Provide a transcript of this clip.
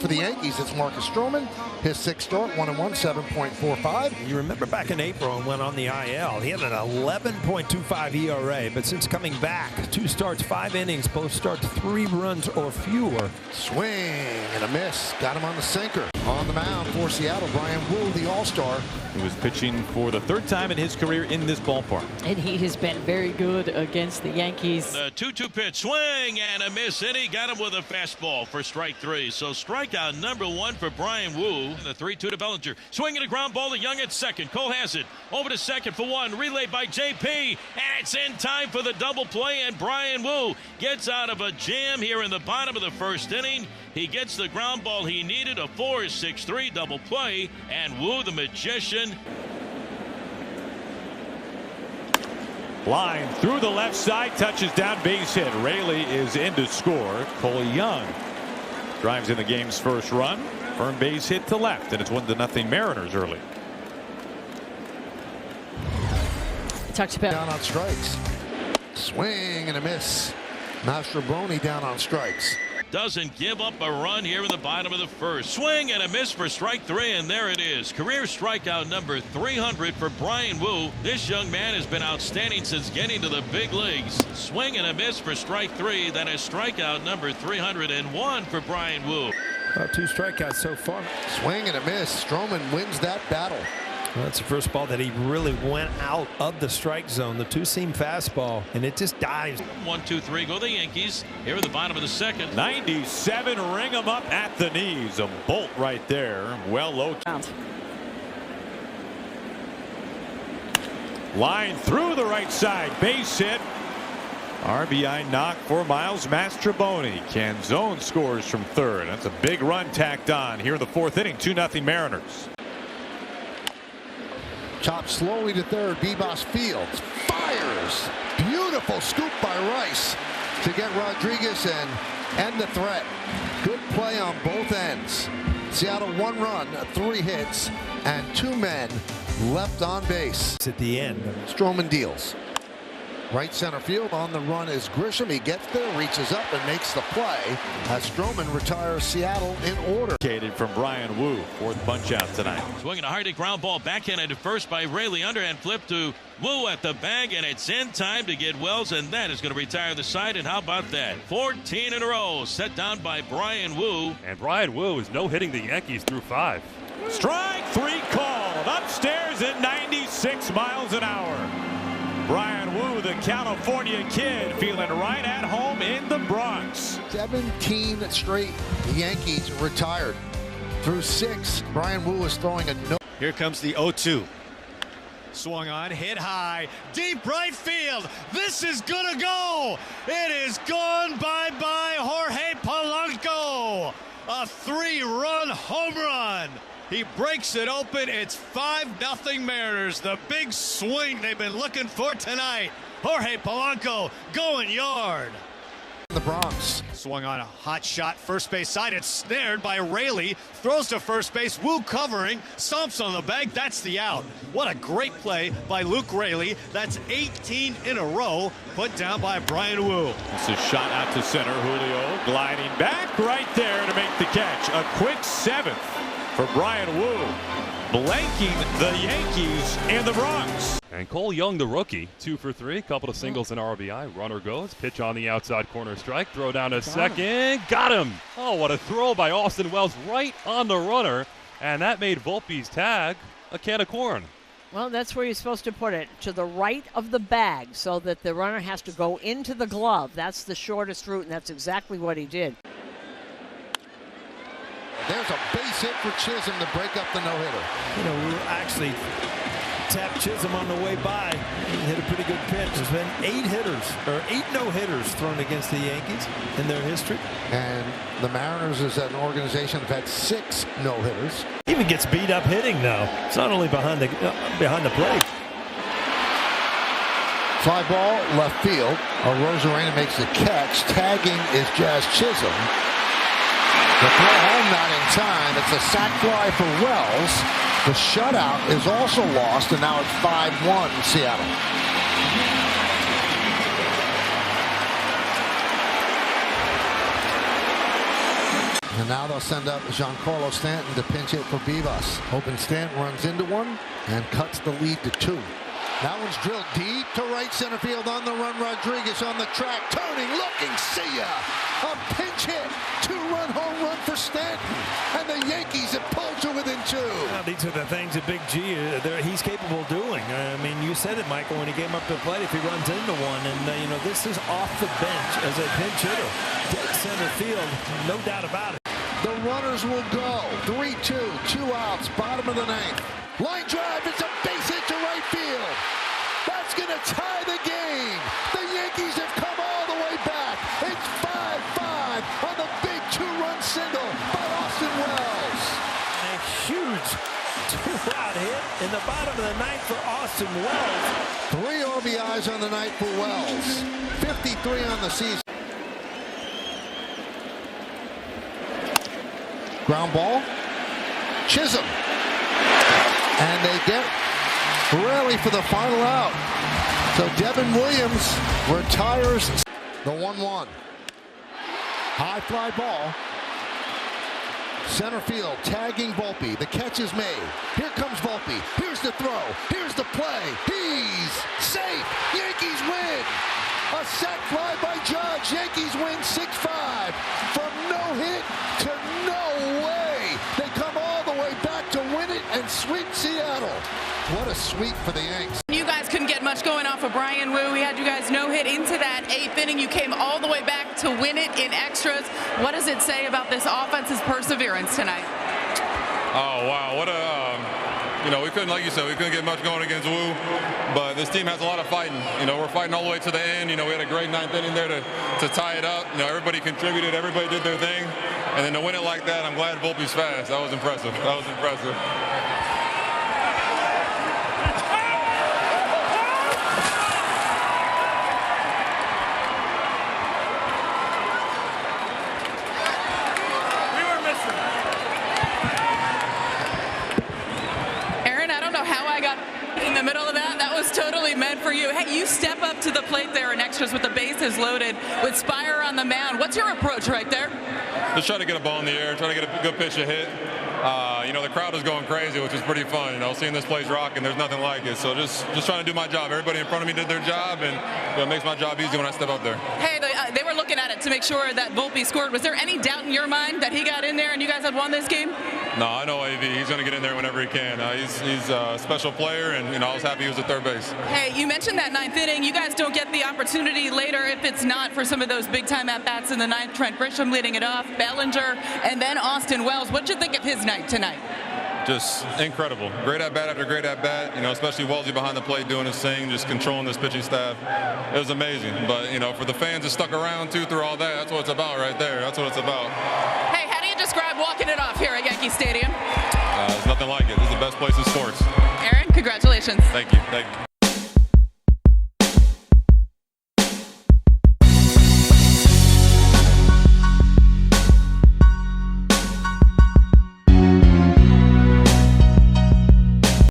for the Yankees, it's Marcus Stroman. His sixth start, 1-1, 7.45. You remember back in April and went on the IL. He had an 11.25 ERA, but since coming back, 2 starts, 5 innings, both starts 3 runs or fewer. Swing and a miss. Got him on the sinker. On the mound for Seattle, Brian Wu, the All-Star. He was pitching for the 3rd time in his career in this ballpark. And he has been very good against the Yankees. The 2-2 pitch, swing and a miss, and he got him with a fastball for strike 3. So strikeout number 1 for Brian Wu. The 3-2 to Bellinger. Swinging a ground ball to Young at second. Cole has it. Over to second for 1. Relayed by JP. And it's in time for the double play. And Brian Wu gets out of a jam here in the bottom of the 1st inning. He gets the ground ball he needed. A 4-6-3 double play. And Wu, the magician. Line through the left side, touches down, base hit. Raley is in to score. Cole Young drives in the game's first run. Firm base hit to left, and it's 1-0 Mariners early. Talks about down on strikes. Swing and a miss. Mastrobuoni down on strikes. Doesn't give up a run here in the bottom of the 1st. Swing and a miss for strike 3, and there it is. Career strikeout number 300 for Brian Wu. This young man has been outstanding since getting to the big leagues. Swing and a miss for strike 3. That is strikeout number 301 for Brian Wu. 2 strikeouts so far. Swing and a miss. Stroman wins that battle. Well, that's the first ball that he really went out of the strike zone. The 2-seam fastball, and it just dives. 1-2-3 go the Yankees here in the bottom of the 2nd. 97, ring him up at the knees. A bolt right there. Well low. Line through the right side. Base hit. RBI knock for Miles Mastrobuoni. Canzone scores from 3rd. That's a big run tacked on here in the 4th inning. 2-0 Mariners. Chopped slowly to 3rd. Bebas fields. Fires. Beautiful scoop by Rice to get Rodriguez and end the threat. Good play on both ends. Seattle 1 run, 3 hits, and 2 men left on base. At the end. Stroman deals. Right center field. On the run is Grisham. He gets there, reaches up, and makes the play as Stroman retires Seattle in order. From Brian Wu, 4th punch out tonight. Swinging a hard ground ball backhanded at first by Raley. Underhand flip to Wu at the bag, and it's in time to get Wells, and that is going to retire the side. And how about that? 14 in a row set down by Brian Wu. And Brian Wu is no-hitting the Yankees through 5. Strike 3 called. Upstairs at 96 miles an hour. Brian Wu, the California kid, feeling right at home in the Bronx. 17 straight Yankees retired. Through 6, Brian Wu is throwing a no. Here comes the 0-2. Swung on, hit high, deep right field. This is gonna go. It is gone bye-bye Jorge Polanco. A 3-run home run. He breaks it open. It's 5-0 Mariners. The big swing they've been looking for tonight. Jorge Polanco going yard. The Bronx. Swung on a hot shot, first base side. It's snared by Raley. Throws to first base. Wu covering. Stomps on the bag. That's the out. What a great play by Luke Raley. That's 18 in a row put down by Brian Wu. This is shot out to center. Julio gliding back right there to make the catch. A quick 7th for Brian Wu, blanking the Yankees in the Bronx. And Cole Young, the rookie, 2 for 3, couple of singles and RBI. Runner goes, pitch on the outside corner strike, throw down to second, got him. Oh, what a throw by Austin Wells right on the runner, and that made Volpe's tag a can of corn. Well, that's where you're supposed to put it, to the right of the bag, so that the runner has to go into the glove. That's the shortest route, and that's exactly what he did. There's a base hit for Chisholm to break up the no-hitter. You know, we actually tapped Chisholm on the way by. He hit a pretty good pitch. There's been 8 no-hitters thrown against the Yankees in their history. And the Mariners as an organization have had 6 no-hitters. Even gets beat up hitting now. It's not only behind the plate. Fly ball, left field. Rosarena makes the catch. Tagging is Jazz Chisholm. The throw home not in time. It's a sac fly for Wells. The shutout is also lost, and now it's 5-1 Seattle. And now they'll send up Giancarlo Stanton to pinch hit for Bibas. Hoping Stanton runs into one and cuts the lead to 2. That one's drilled deep to right center field. On the run, Rodriguez on the track, turning, looking, see ya! A pinch hit, 2-run home run for Stanton, and the Yankees have pulled to within 2. Well, these are the things that Big G, he's capable of doing. I mean, you said it, Michael, when he came up to the plate, if he runs into one, and this is off the bench as a pinch hitter, dead center field, no doubt about it. The runners will go. 3-2, 2 outs, bottom of the 9th. Line drive, it's a base hit to right field. That's going to tie the game. The Yankees have come all the way back. It's 5-5 on the big 2-run single by Austin Wells. A huge 2-out hit in the bottom of the 9th for Austin Wells. 3 RBIs on the night for Wells. 53 on the season. Ground ball. Chisholm. And they get Raleigh for the final out. So Devin Williams retires the 1-1. High fly ball. Center field tagging Volpe. The catch is made. Here comes Volpe. Here's the throw. Here's the play. He's safe. Yankees win. A sac fly by Judge. Yankees win 6-5. From no hit to no way. They come all the way back to win it and sweep Seattle. What a sweep for the Yanks. You guys couldn't get much going off of Bryan Woo. We had you guys no hit into that 8th inning. You came all the way back to win it in extras. What does it say about this offense's perseverance tonight? Oh, wow. What a, we couldn't, like you said, we couldn't get much going against Woo, but this team has a lot of fighting. We're fighting all the way to the end. We had a great 9th inning there to tie it up. Everybody contributed, everybody did their thing, and then to win it like that, I'm glad Volpe's fast. That was impressive. That was impressive. In the middle of that, that was totally meant for you. Hey, you step up to the plate there in extras with the bases loaded, with Spire on the mound. What's your approach right there? Just try to get a ball in the air, try to get a good pitch to hit. The crowd is going crazy, which is pretty fun. Seeing this place rocking, there's nothing like it. So just trying to do my job. Everybody in front of me did their job, and it makes my job easy when I step up there. Hey, they were looking at it to make sure that Volpe scored. Was there any doubt in your mind that he got in there and you guys had won this game? No, I know AV. He's going to get in there whenever he can. He's a special player, and I was happy he was at third base. Hey, you mentioned that 9th inning. You guys don't get the opportunity later if it's not for some of those big-time at-bats in the 9th. Trent Grisham leading it off, Bellinger, and then Austin Wells. What did you think of his night tonight? Just incredible. Great at-bat after great at-bat, especially Wellesley behind the plate doing his thing, just controlling this pitching staff. It was amazing. But, for the fans that stuck around, too, through all that, that's what it's about right there. That's what it's about. Hey, how do you describe walking it off here at Yankee Stadium? There's nothing like it. This is the best place in sports. Aaron, congratulations. Thank you.